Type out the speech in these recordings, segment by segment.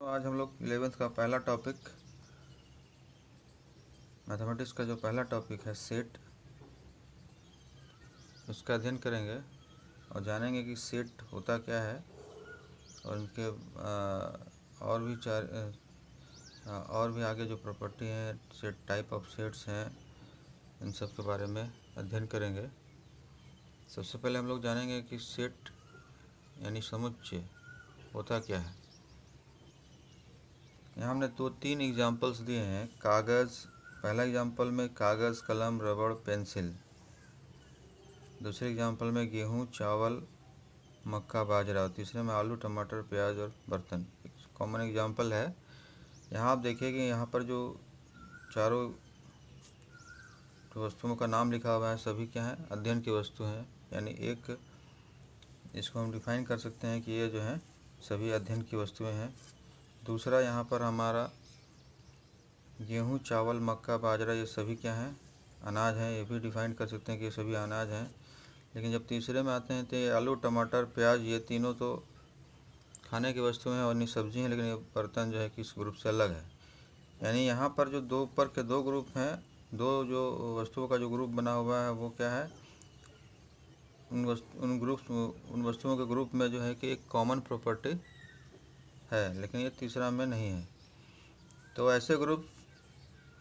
तो आज हम लोग 11th का पहला टॉपिक मैथमेटिक्स का जो पहला टॉपिक है सेट, उसका अध्ययन करेंगे और जानेंगे कि सेट होता क्या है और इनके और भी आगे जो प्रॉपर्टी हैं, सेट टाइप ऑफ सेट्स हैं, इन सब के बारे में अध्ययन करेंगे। सबसे पहले हम लोग जानेंगे कि सेट यानी समुच्चय होता क्या है। यहाँ हमने तीन एग्जाम्पल्स दिए हैं। कागज़, पहला एग्जाम्पल में कागज़, कलम, रबड़, पेंसिल। दूसरे एग्जाम्पल में गेहूँ, चावल, मक्का, बाजरा। और तीसरे में आलू, टमाटर, प्याज और बर्तन। कॉमन एग्जाम्पल है। यहाँ आप देखिए कि यहाँ पर जो चारों वस्तुओं का नाम लिखा हुआ है, सभी क्या हैं? अध्ययन की वस्तु हैं। यानी एक इसको हम डिफाइन कर सकते हैं कि ये जो हैं सभी अध्ययन की वस्तुएं हैं। दूसरा, यहाँ पर हमारा गेहूँ, चावल, मक्का, बाजरा, ये सभी क्या हैं? अनाज हैं। ये भी डिफाइन कर सकते हैं कि ये सभी अनाज हैं। लेकिन जब तीसरे में आते हैं तो ये आलू, टमाटर, प्याज, ये तीनों तो खाने की वस्तुएं हैं और नहीं सब्जी हैं, लेकिन ये बर्तन जो है किस ग्रुप से अलग है। यानी यहाँ पर जो दो ऊपर के दो ग्रुप हैं, दो जो वस्तुओं का जो ग्रुप बना हुआ है वो क्या है? उन वस्तुओं के ग्रुप में जो है कि एक कॉमन प्रॉपर्टी है, लेकिन ये तीसरा में नहीं है। तो ऐसे ग्रुप,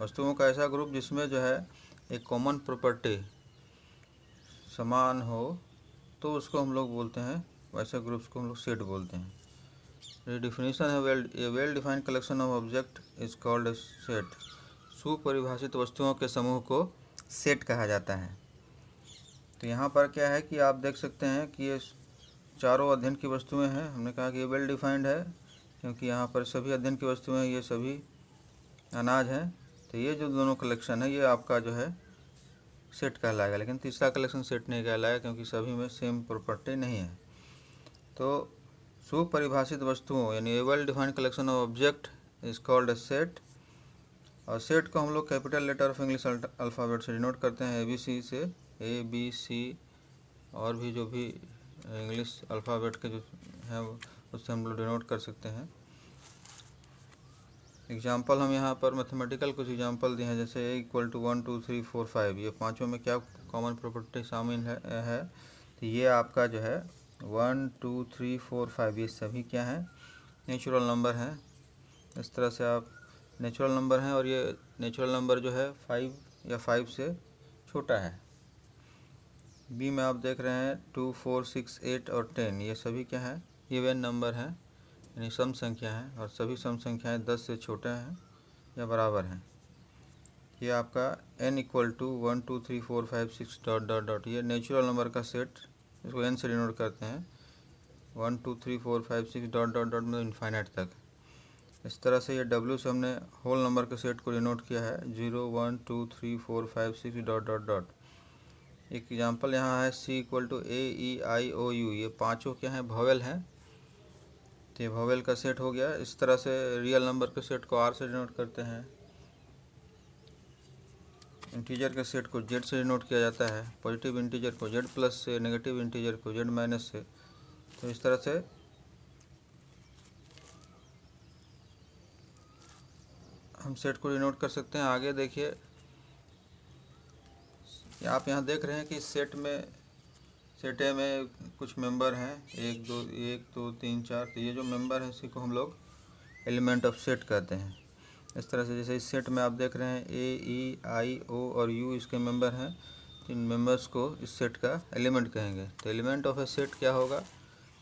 वस्तुओं का ऐसा ग्रुप जिसमें जो है एक कॉमन प्रॉपर्टी समान हो, तो उसको हम लोग बोलते हैं, वैसे ग्रुप्स को हम लोग सेट बोलते हैं। The definition है a well-defined collection of object is called a set। सुपरिभाषित वस्तुओं के समूह को सेट कहा जाता है। तो यहाँ पर क्या है कि आप देख सकते हैं कि ये चारों अध्ययन की वस्तुएं हैं। हमने कहा कि ये वेल डिफाइंड है क्योंकि यहाँ पर सभी अध्ययन की वस्तुएं, ये सभी अनाज हैं। तो ये जो दोनों कलेक्शन है ये आपका जो है सेट कहलाएगा। लेकिन तीसरा कलेक्शन सेट नहीं कहलाएगा क्योंकि सभी में सेम प्रॉपर्टी नहीं है। तो सुपरिभाषित वस्तुओं यानी well defined collection of object is called a set. और सेट को हम लोग capital letter of English alphabet से डिनोट करते हैं, ABC से, ABC, और भी जो भी इंग्लिश अल्फ़ाबेट के जो हैं उससे हम लोग डिनोट कर सकते हैं। एग्जाम्पल हम यहाँ पर मैथमेटिकल कुछ एग्जाम्पल दिए हैं, जैसे A = 1 2 3 4 5। ये पाँचों में क्या कॉमन प्रॉपर्टी शामिल है? तो ये आपका जो है 1 2 3 4 5 ये सभी क्या हैं? नेचुरल नंबर हैं। इस तरह से आप नेचुरल नंबर हैं और ये नेचुरल नंबर जो है 5 या 5 से छोटा है। बी में आप देख रहे हैं 2 4 6 8 और 10, ये सभी क्या हैं? इवन नंबर हैं, यानी सम संख्या हैं, और सभी सम संख्याएं 10 से छोटे हैं या बराबर हैं। ये आपका n = 1 2 3 4 5 6 ... ये नेचुरल नंबर का सेट, इसको n से डिनोट करते हैं। 1 2 3 4 5 6 ... में इन्फाइनाइट तक। इस तरह से ये W से हमने होल नंबर के सेट को डिनोट किया है, 0 1 2 3 4 5 6 ... एक एग्जांपल यहाँ है C = A E I O U। ये पांचों क्या हैं? वोवेल हैं। तो ये वोवेल का सेट हो गया। इस तरह से रियल नंबर के सेट को R से डिनोट करते हैं। इंटीजर के सेट को Z से डिनोट किया जाता है। पॉजिटिव इंटीजर को Z+ से, नेगेटिव इंटीजर को Z- से। तो इस तरह से हम सेट को डिनोट कर सकते हैं। आगे देखिए, आप यहाँ देख रहे हैं कि सेट ए में कुछ मेंबर हैं, 1 2 3 4। तो ये जो मेंबर हैं इसी को हम लोग एलिमेंट ऑफ सेट कहते हैं। इस तरह से जैसे इस सेट में आप देख रहे हैं A E I O और U इसके मेंबर हैं। इन मेंबर्स को इस सेट का एलिमेंट कहेंगे। तो एलिमेंट ऑफ ए सेट क्या होगा?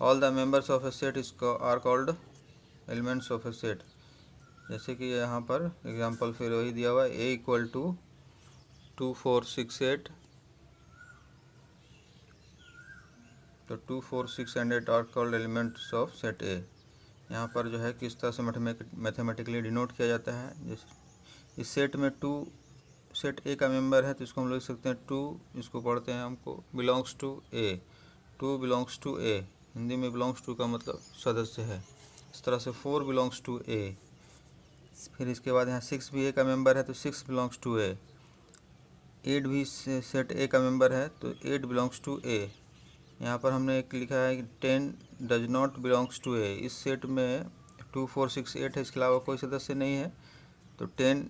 All the members of a set are called elements of a set. जैसे कि यहाँ पर एग्जांपल फिर वही दिया हुआ है, A = 2 4 6 8। तो 2 4 6 and 8 are called elements of set A. यहाँ पर जो है किस तरह से मैथमेटिकली डिनोट किया जाता है। जैसे इस सेट में 2 सेट ए का मेंबर है, तो इसको हम लिख सकते हैं 2, इसको पढ़ते हैं हमको belongs to A. 2 belongs to A, Hindi में बिलोंग्स टू का मतलब सदस्य है। इस तरह से 4 बिलोंग्स टू ए। फिर इसके बाद यहाँ 6 भी ए का मेंबर है, तो 6 बिलोंग्स टू ए। 8 भी सेट ए का मेंबर है, तो 8 बिलोंग्स टू ए। यहाँ पर हमने एक लिखा है कि 10 डज नॉट बिलोंग्स टू ए। इस सेट में 2 4 6 8 है, इसके अलावा कोई सदस्य नहीं है, तो 10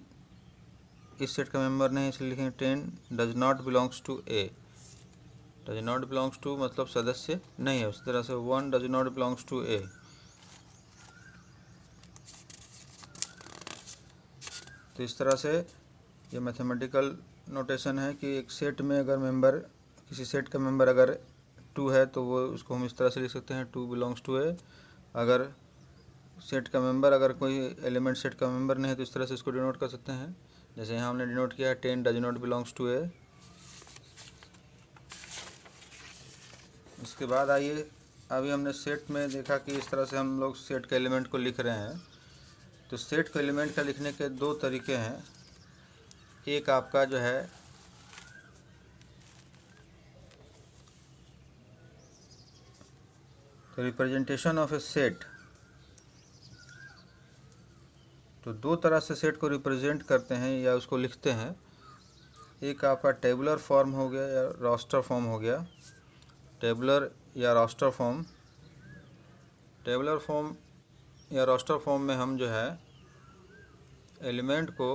इस सेट का मेंबर नहीं है, इसलिए लिखेंगे 10 does not belongs to A. Does not belongs to मतलब सदस्य नहीं है। उसी तरह से 1 does not belongs to A. तो इस तरह से ये मैथमेटिकल नोटेशन है कि एक सेट में अगर मेंबर, किसी सेट का मेंबर अगर 2 है तो वो उसको हम इस तरह से लिख सकते हैं 2 बिलोंग्स टू ए। अगर सेट का मेंबर, अगर कोई एलिमेंट सेट का मेंबर नहीं है तो इस तरह से इसको डिनोट कर सकते हैं। जैसे यहाँ हमने डिनोट किया 10 डज नॉट बिलोंग्स टू ए। इसके बाद आइए, अभी हमने सेट में देखा कि इस तरह से हम लोग सेट के एलिमेंट को लिख रहे हैं। तो सेट के एलिमेंट का लिखने के दो तरीके हैं। एक आपका जो है तो रिप्रेजेंटेशन ऑफ ए सेट, तो दो तरह से सेट को रिप्रेजेंट करते हैं या उसको लिखते हैं। एक आपका टेबुलर फॉर्म हो गया या रोस्टर फॉर्म हो गया। टेबुलर या रोस्टर फॉर्म, टेबुलर फॉर्म या रोस्टर फॉर्म में हम जो है एलिमेंट को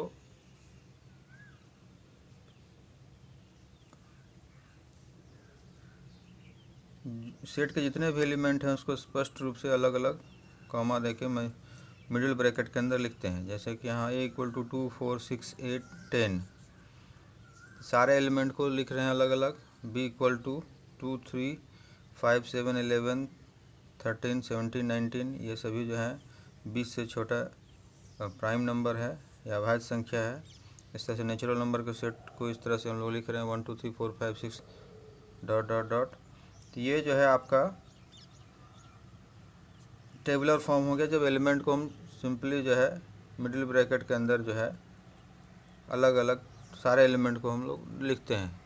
सेट के जितने भी एलिमेंट हैं उसको स्पष्ट रूप से अलग अलग कॉमा देके मैं मिडिल ब्रैकेट के अंदर लिखते हैं। जैसे कि यहाँ a इक्वल टू 2 4 6 8 10, सारे एलिमेंट को लिख रहे हैं अलग अलग। b इक्वल टू 2 3 5 7 11 13 17 19, ये सभी जो है 20 से छोटा प्राइम नंबर है या अभाज्य संख्या है। इस तरह से नेचुरल नंबर के सेट को इस तरह से हम लोग लिख रहे हैं 1 2 3 4 5 6 डॉट डॉट डॉट। तो ये जो है आपका टेबुलर फॉर्म हो गया, जब एलिमेंट को हम सिंपली जो है मिडिल ब्रैकेट के अंदर जो है अलग अलग सारे एलिमेंट को हम लोग लिखते हैं।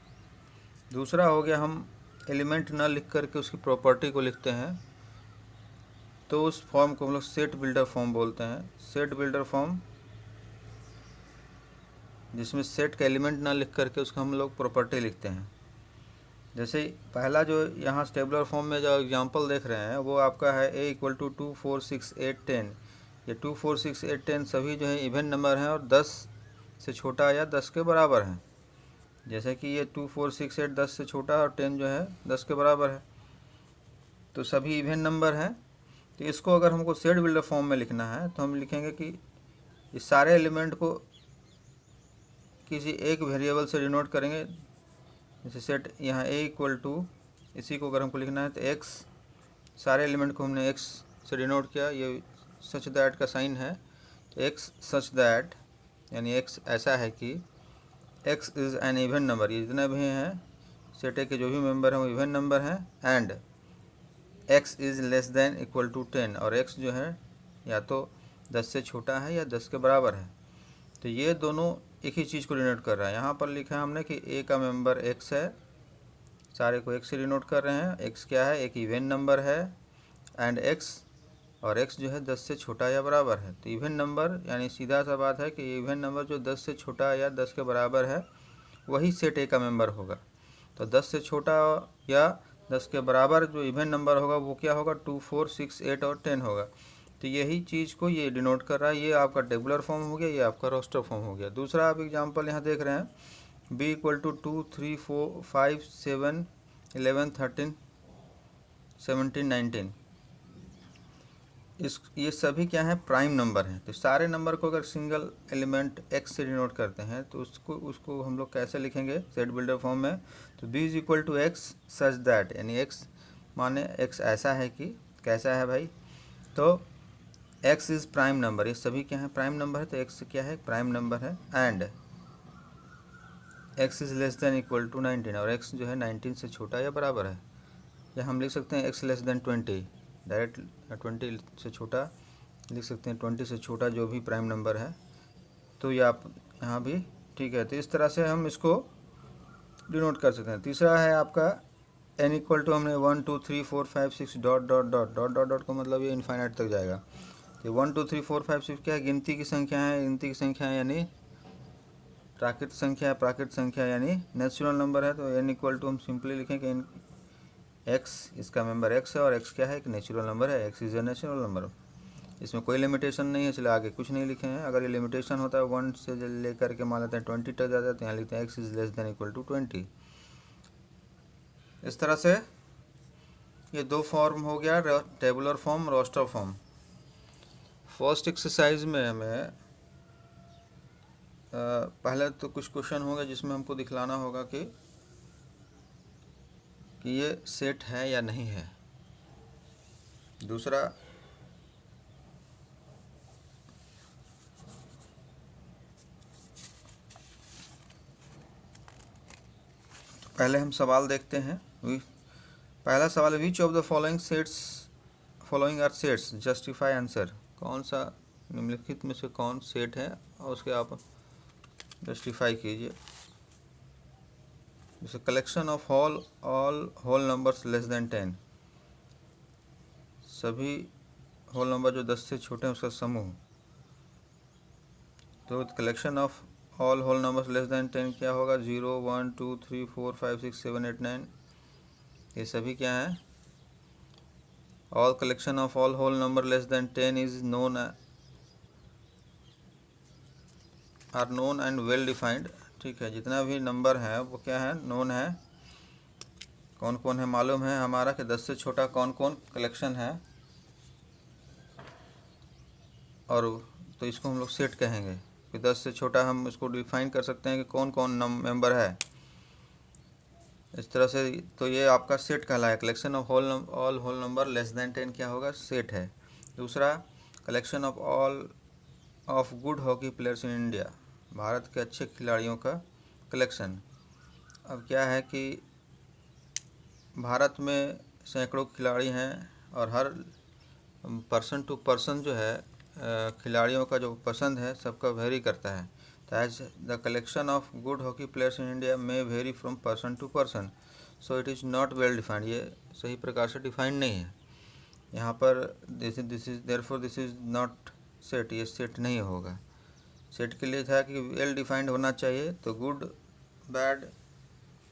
दूसरा हो गया हम एलिमेंट ना लिख करके उसकी प्रॉपर्टी को लिखते हैं, तो उस फॉर्म को हम लोग सेट बिल्डर फॉर्म बोलते हैं। सेट बिल्डर फॉर्म जिसमें सेट का एलिमेंट ना लिख करके उसका हम लोग प्रॉपर्टी लिखते हैं। जैसे पहला जो यहाँ टेबुलर फॉर्म में जो एग्जांपल देख रहे हैं वो आपका है a इक्वल टू 2 4 6 8 10। ये 2 4 6 8 10 सभी जो है इवन नंबर हैं और 10 से छोटा या 10 के बराबर हैं। जैसे कि ये 2 4 6 8 10 से छोटा और 10 जो है 10 के बराबर है, तो सभी इवन नंबर हैं। तो इसको अगर हमको सेट बिल्डर फॉर्म में लिखना है तो हम लिखेंगे कि इस सारे एलिमेंट को किसी एक वेरिएबल से डिनोट करेंगे। जैसे सेट यहाँ a इक्वल टू, इसी को अगर हमको लिखना है तो x, सारे एलिमेंट को हमने x से डिनोट किया, ये सच दैट का साइन है। तो x सच दैट यानी x ऐसा है कि x is an even number, ये जितने भी हैं सेट a के जो भी मेंबर हैं वो इवन नंबर हैं। And x is less than equal to 10, और x जो है या तो 10 से छोटा है या 10 के बराबर है। तो ये दोनों एक ही चीज़ को डिनोट कर रहा है। यहाँ पर लिखा है हमने कि a का मेंबर x है, सारे को x से डिनोट कर रहे हैं। x क्या है, एक इवन नंबर है, एंड x, और x जो है 10 से छोटा या बराबर है। तो इवन नंबर यानी सीधा सा बात है कि इवन नंबर जो 10 से छोटा या 10 के बराबर है वही सेट a का मेंबर होगा। तो 10 से छोटा या 10 के बराबर जो इवन नंबर होगा वो क्या होगा, 2 4 6 8 और 10 होगा। तो यही चीज़ को ये डिनोट कर रहा है। ये आपका टेबुलर फॉर्म हो गया, ये आपका रोस्टर फॉर्म हो गया। दूसरा आप एग्जांपल यहाँ देख रहे हैं b इक्वल टू 2 3 4 5 7 11 13 17 19। ये सभी क्या हैं, प्राइम नंबर हैं। तो सारे नंबर को अगर सिंगल एलिमेंट x से डिनोट करते हैं तो उसको हम लोग कैसे लिखेंगे सेट बिल्डर फॉर्म में। तो b is equal to x such that, यानी x माने x ऐसा है कि कैसा है भाई, तो x इज़ प्राइम नंबर, ये सभी क्या है प्राइम नंबर है, तो x क्या है प्राइम नंबर है। And x is less than equal to 19, और x जो है 19 से छोटा या बराबर है। या हम लिख सकते हैं x लेस देन 20, डायरेक्ट 20 से छोटा लिख सकते हैं, 20 से छोटा जो भी प्राइम नंबर है। तो ये आप यहाँ भी ठीक है। तो इस तरह से हम इसको डिनोट कर सकते हैं। तीसरा है आपका n इक्वल टू, हमने 1 2 3 4 5 6 dot dot dot dot dot dot का मतलब ये इनफाइनाइट तक जाएगा। तो 1 2 3 4 5 6 क्या है, गिनती की संख्या है। गिनती की संख्या है यानी प्राकृत संख्या है, प्राकृत संख्या यानी नेचुरल नंबर है। तो n इक्वल टू हम सिंपली लिखें कि x, इसका मेंबर x है और x क्या है, एक नेचुरल नंबर है, x is a natural number. इसमें कोई लिमिटेशन नहीं है, इसलिए आगे कुछ नहीं लिखे हैं। अगर ये लिमिटेशन होता है 1 से लेकर के मान लेते हैं 20 तक जाता है, तो यहाँ लिखते हैं x is less than equal to 20। इस तरह से ये दो फॉर्म हो गया, tabular form, roster form. First exercise में हमें पहले तो कुछ क्वेश्चन होंगे जिसमें हमको दिखलाना होगा कि ये सेट है या नहीं है। दूसरा पहले हम सवाल देखते हैं। पहला सवाल है, which of the following are sets, justify answer. कौन सा निम्नलिखित में से कौन सेट है और उसके आप जस्टिफाई कीजिए। जैसे collection of all whole numbers less than 10, सभी होल नंबर जो 10 से छोटे हैं उसका समूह। तो collection of all whole numbers less than 10 क्या होगा, 0 1 2 3 4 5 6 7 8 9, ये सभी क्या हैं। All collection of all whole number less than 10 is known are known and well defined. ठीक है, जितना भी नंबर है वो क्या है, नोन है। कौन कौन है मालूम है हमारा कि 10 से छोटा कौन कौन कलेक्शन है, और तो इसको हम लोग सेट कहेंगे कि 10 से छोटा हम इसको डिफाइन कर सकते हैं कि कौन कौन मेंबर है। इस तरह से तो ये आपका सेट कहलाया। Collection of all whole number less than 10 क्या होगा, सेट है। दूसरा, collection of all of good hockey players in India, Bharat के अच्छे खिलाड़ियों का कलेक्शन। अब क्या है कि भारत में सैकड़ों खिलाड़ी हैं और हर पर्सन टू पर्सन जो है खिलाड़ियों का जो पसंद है सबका वेरी करता है। तो as the collection of good hockey players in India may vary from person to person, so it is not well defined. ये सही प्रकार से डिफाइंड नहीं है यहाँ पर। This is therefore this is not set, ये सेट नहीं होगा। सेट के लिए था कि वेल डिफाइंड होना चाहिए, तो गुड बैड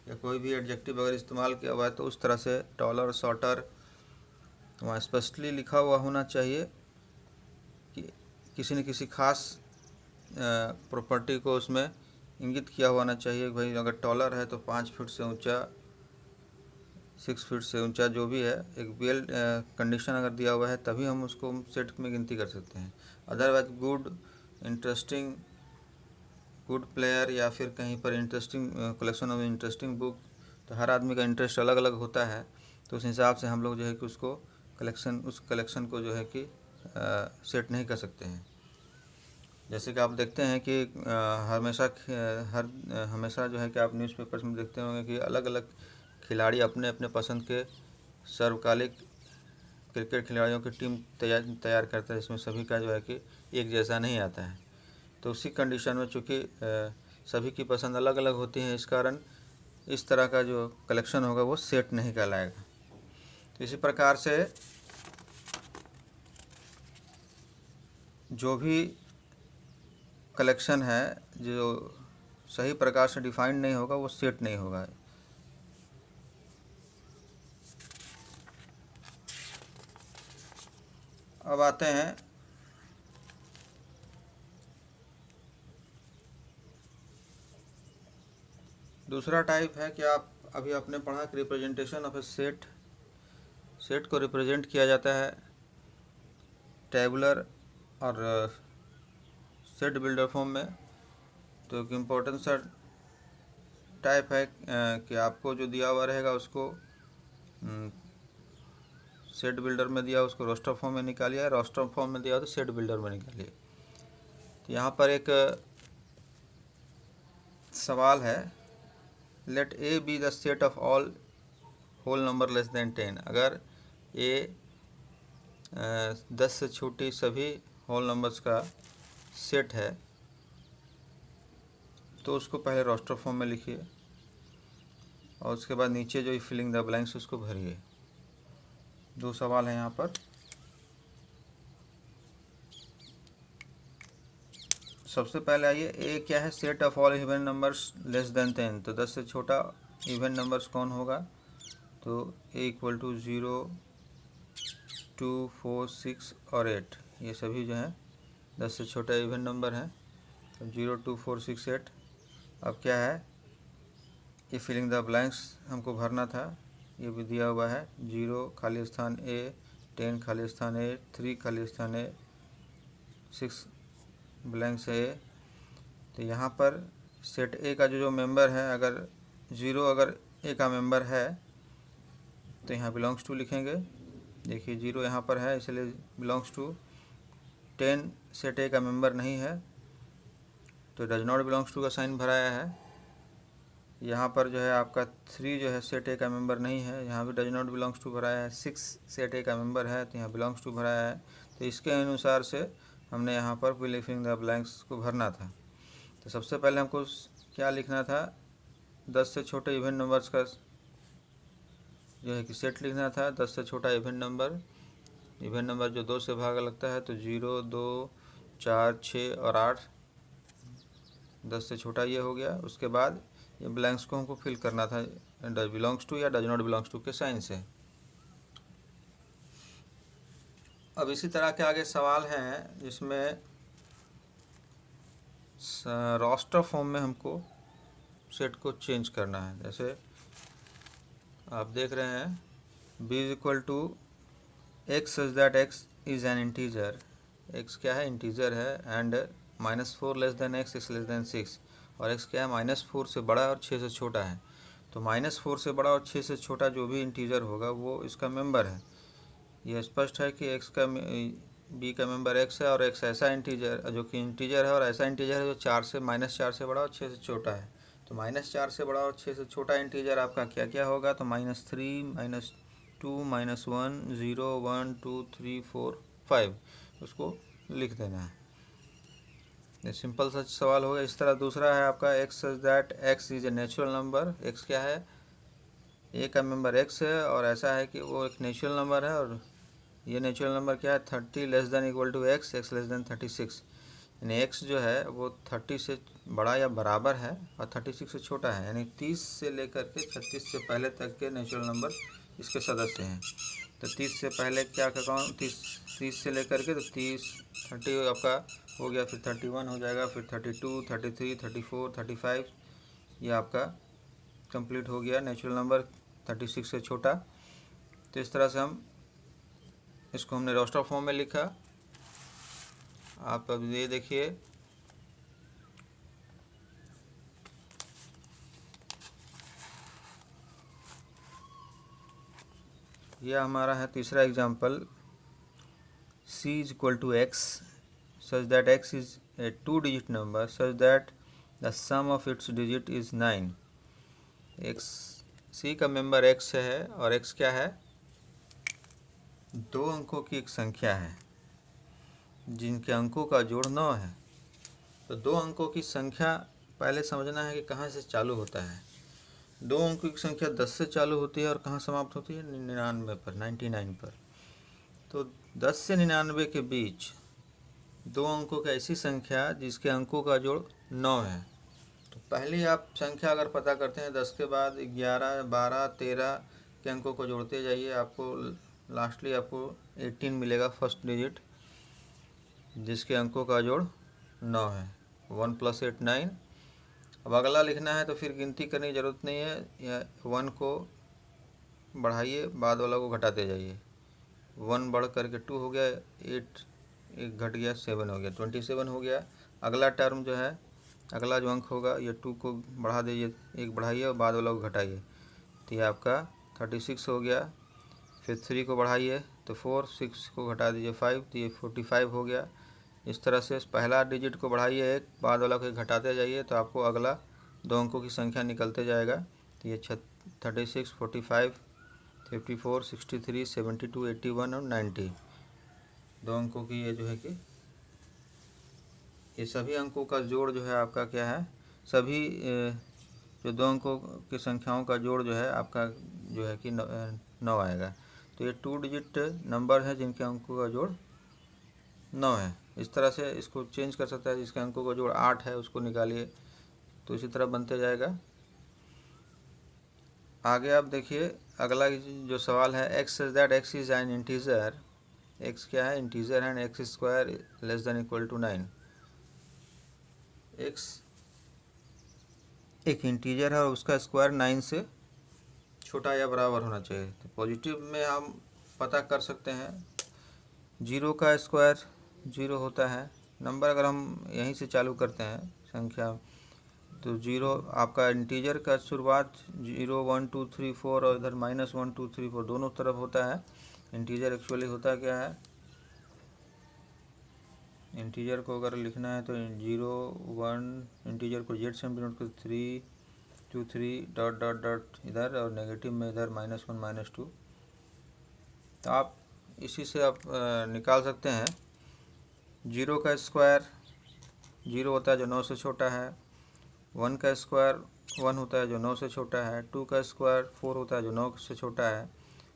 या कोई भी एडजेक्टिव अगर इस्तेमाल किया हुआ है तो उस तरह से टॉलर शॉर्टर वहाँ स्पष्टली लिखा हुआ होना चाहिए कि किसी न किसी खास प्रॉपर्टी को उसमें इंगित किया हुआ होना चाहिए। भाई अगर टॉलर है तो 5 फीट से ऊंचा, 6 फीट से ऊंचा जो भी है, एक वेल कंडीशन अगर दिया हुआ है तभी हम उसको सेट में गिनती कर सकते हैं। Otherwise good, interesting, good player या फिर कहीं पर interesting collection of interesting book, तो हर आदमी का इंटरेस्ट अलग अलग होता है, तो उस हिसाब से हम लोग जो है कि उसको उस कलेक्शन को जो है कि सेट नहीं कर सकते हैं। जैसे कि आप देखते हैं कि हमेशा जो है कि आप न्यूज़पेपर्स में देखते होंगे कि अलग अलग खिलाड़ी अपने अपने पसंद के सर्वकालिक क्रिकेट खिलाड़ियों की टीम तैयार करते हैं, इसमें सभी का जो है कि एक जैसा नहीं आता है। तो उसी कंडीशन में चूँकि सभी की पसंद अलग अलग होती है, इस कारण इस तरह का जो कलेक्शन होगा वो सेट नहीं कहलाएगा। तो इसी प्रकार से जो भी कलेक्शन है जो सही प्रकार से डिफाइंड नहीं होगा वो सेट नहीं होगा। अब आते हैं दूसरा टाइप है कि आप अभी आपने पढ़ा कि representation of a set. Set को रिप्रेजेंट किया जाता है टेबुलर और सेट बिल्डर फॉर्म में। तो एक इम्पोर्टेंट सा टाइप है कि आपको जो दिया हुआ रहेगा उसको सेट बिल्डर में दिया उसको रोस्टर फॉर्म में निकालिए, रोस्टर फॉर्म में दिया हो तो सेट बिल्डर में निकालिए। तो यहाँ पर एक सवाल है, let A be the set of all whole number less than 10। अगर ए 10 से छोटी सभी होल नंबर्स का सेट है तो उसको पहले रोस्टर फॉर्म में लिखिए और उसके बाद नीचे जो फिलिंग द ब्लैंक्स उसको भरिए। दो सवाल है यहाँ पर। सबसे पहले आइए, ए क्या है, set of all even numbers less than 10। तो 10 से छोटा इवन नंबर्स कौन होगा, तो ए इक्वल टू 0 2 4 6 और 8, ये सभी जो है 10 से छोटा इवन नंबर हैं। तो 0, 2, 4, 6, 8। अब क्या है, ये फिलिंग द ब्लैंक्स हमको भरना था। ये भी दिया हुआ है 0 खाली स्थान A, 10 खाली स्थान A, 3 खाली स्थान A, 6 ब्लैंक्स है A। तो यहाँ पर सेट A का जो मेंबर है, अगर 0 अगर A का मेंबर है तो यहाँ बिलोंग्स टू लिखेंगे। देखिए 0 यहाँ पर है इसलिए बिलोंग्स टू। 10 सेट A का मेंबर नहीं है तो डज नॉट बिलोंग्स टू का साइन भराया है। यहाँ पर जो है आपका 3 जो है सेट ए का मेंबर नहीं है, यहाँ भी डज नॉट बिलोंग्स टू भराया है। 6 सेट ए का मेंबर है तो यहाँ बिलोंग्स टू भराया है। तो इसके अनुसार से हमने यहाँ पर फिलिंग द ब्लैंक्स को भरना था। तो सबसे पहले हमको क्या लिखना था, 10 से छोटे इवन नंबर्स का जो है कि सेट लिखना था। 10 से छोटा इवन नंबर जो 2 से भाग लगता है तो 0, 2, 4, 6 और 8, 10 से छोटा ये हो गया। उसके बाद ये ब्लैंक्स को हमको फिल करना था डज बिलोंग्स टू या डज नॉट बिलोंग्स टू के साइन से। अब इसी तरह के आगे सवाल हैं जिसमें रोस्टर फॉर्म में हमको सेट को चेंज करना है। जैसे आप देख रहे हैं b is equal to X such that x is an integer. x क्या है, इंटीजर है। And -4 less than x, 6 less than 6। और x क्या है, -4 से बड़ा और 6 से छोटा है। तो -4 से बड़ा और 6 से छोटा जो भी इंटीजर होगा वो इसका मेंबर है। यह स्पष्ट है कि b का मेंबर x है और x ऐसा इंटीजर जो कि इंटीजर है और ऐसा इंटीजर है जो 4 से -4 से बड़ा और 6 से छोटा है। तो -4 से बड़ा और 6 से छोटा इंटीजर आपका क्या क्या होगा, तो -3, -2, -1, 0, 1, 2, 3, 4, 5 उसको लिख देना है। ये सिंपल सा सवाल होगा। इस तरह दूसरा है आपका x such that x is a natural number. x क्या है, a का मेंबर x है और ऐसा है कि वो एक नेचुरल नंबर है और ये नेचुरल नंबर क्या है, 30 less than equal to x, x less than 36। यानी x जो है वो 30 से बड़ा या बराबर है और 36 से छोटा है। यानी 30 से लेकर के 36 से पहले तक के नेचुरल नंबर इसके सदस्य हैं। तो 30 से पहले क्या का काउंट, 30 से लेकर के तो 30 आपका हो गया, फिर 31 हो जाएगा, फिर 32, 33, 34, 35, ये आपका कंप्लीट हो गया नेचुरल नंबर 36 से छोटा। तो इस तरह से हम इसको हमने रोस्टर फॉर्म में लिखा। आप अब ये देखिए, यह हमारा है तीसरा example. c is equal to X such that x is a 2 digit number such that the sum of its digit is 9। c का मेंबर x है और x क्या है, 2 अंकों की एक संख्या है जिनके अंकों का जोड़ 9 है। तो 2 अंकों की संख्या पहले समझना है कि कहाँ से चालू होता है। 2 अंकों की संख्या 10 से चालू होती है और कहाँ समाप्त होती है, 99 पर, 99 पर। तो 10 से 99 के बीच 2 अंकों की ऐसी संख्या जिसके अंकों का जोड़ 9 है। तो पहले आप संख्या अगर पता करते हैं 10 के बाद 11, 12, 13 के अंकों को जोड़ते जाइए, आपको लास्टली आपको 18 मिलेगा, फर्स्ट डिजिट, जिसके अंकों का जोड़ 9 है। 1 + 8 9। अब अगला लिखना है तो फिर गिनती करने की ज़रूरत नहीं है, या 1 को बढ़ाइए, बाद वाला को घटाते जाइए। 1 बढ़ करके 2 हो गया, 8 एक घट गया, 7 हो गया, 27 हो गया। अगला टर्म जो है, अगला जो अंक होगा, ये 2 को बढ़ा दीजिए, एक बढ़ाइए और बाद वाला को घटाइए, तो ये आपका 36 हो गया। फिर 3 को बढ़ाइए तो 4, 6 को घटा दीजिए 5, तो ये 45 हो गया। इस तरह से पहला डिजिट को बढ़ाइए एक, बाद वाला को घटाते जाइए, तो आपको अगला 2 अंकों की संख्या निकलते जाएगा। तो ये 36, 45, 54, 63, 72, 81 और 90, 2 अंकों की ये जो है कि ये सभी अंकों का जोड़ जो है आपका क्या है, सभी जो 2 अंकों की संख्याओं का जोड़ जो है आपका जो है कि 9 आएगा। तो ये 2 डिजिट नंबर है जिनके अंकों का जोड़ 9 है। इस तरह से इसको चेंज कर सकता है, जिसके अंकों का जोड़ 8 है उसको निकालिए, तो इसी तरह बनते जाएगा। आगे आप देखिए, अगला जो सवाल है, x such that x is an integer x क्या है, इंटीजर है, X square less than equal to 9। x एक इंटीजर है और उसका स्क्वायर 9 से छोटा या बराबर होना चाहिए। तो पॉजिटिव में हम पता कर सकते हैं, 0 का स्क्वायर 0 होता है। नंबर अगर हम यहीं से चालू करते हैं संख्या, तो 0 आपका इंटीजर का शुरुआत 0 1 2 3 4 और इधर -1 2 3 4 दोनों तरफ होता है। इंटीजर एक्चुअली होता क्या है, इंटीजर को अगर लिखना है तो 0 1 इंटीजर को जेड से हम डिनोट करते 3 2 3 डॉट डॉट डॉट इधर, और नेगेटिव में इधर -1 -2। तो आप इसी से आप निकाल सकते हैं। 0 का स्क्वायर 0 होता है जो 9 से छोटा है, 1 का स्क्वायर 1 होता है जो 9 से छोटा है, 2 का स्क्वायर 4 होता है जो 9 से छोटा है,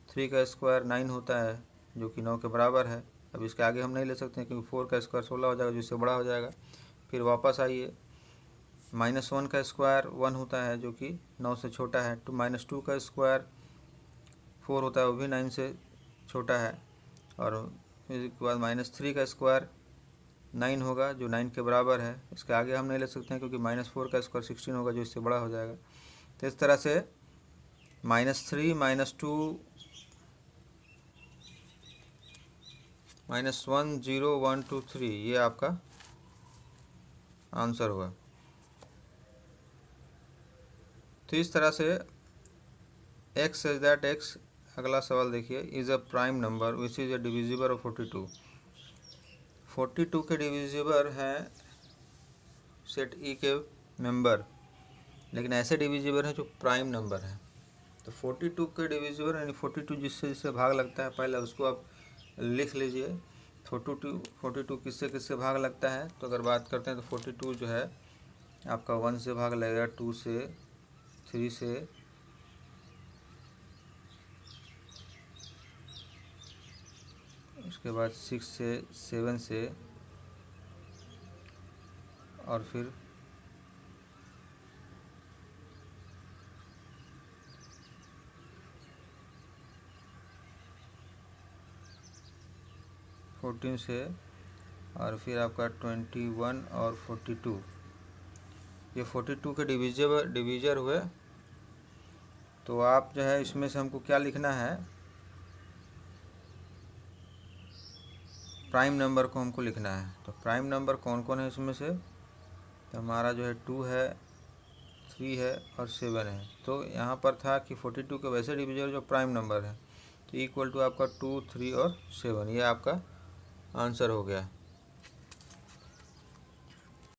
3 का स्क्वायर 9 होता है जो कि 9 के बराबर है। अब इसके आगे हम नहीं ले सकते हैं क्योंकि 4 का स्क्वायर 16 हो जाएगा जिससे बड़ा हो जाएगा। फिर वापस आइए, -1 का स्क्वायर 1 होता है जो कि 9 से छोटा है, तो -2 का स्क्वायर 4 होता है वो भी 9 से छोटा है, और इसके बाद -3 का स्क्वायर 9 होगा जो 9 के बराबर है। इसके आगे हम नहीं ले सकते हैं क्योंकि -4 का स्क्वायर 16 होगा जो इससे बड़ा हो जाएगा। तो इस तरह से -3 -2 -1 0 1 2 3 ये आपका आंसर हुआ। तो इस तरह से x इज दैट x। अगला सवाल देखिए, is a prime number which is a divisible of 42। 42 के डिविजिबल हैं सेट ई के मेंबर, लेकिन ऐसे डिविजिबल हैं जो प्राइम नंबर हैं। तो 42 के डिविजिबल यानी 42 जिससे भाग लगता है पहले उसको आप लिख लीजिए। 42 किससे किससे भाग लगता है, तो अगर बात करते हैं तो 42 जो है आपका 1 से भाग लगेगा, 2 से, 3 से, उसके बाद 6 से, 7 से, और फिर 14 से, और फिर आपका 21 और 42। ये 42 के डिविजर हुए। तो आप जो है इसमें से हमको क्या लिखना है, प्राइम नंबर को हमको लिखना है। तो प्राइम नंबर कौन कौन है इसमें से, तो हमारा जो है 2 है, 3 है और 7 है। तो यहाँ पर था कि 42 के वैसे डिविजर जो प्राइम नंबर है, तो इक्वल टू आपका 2 3 और 7, ये आपका आंसर हो गया।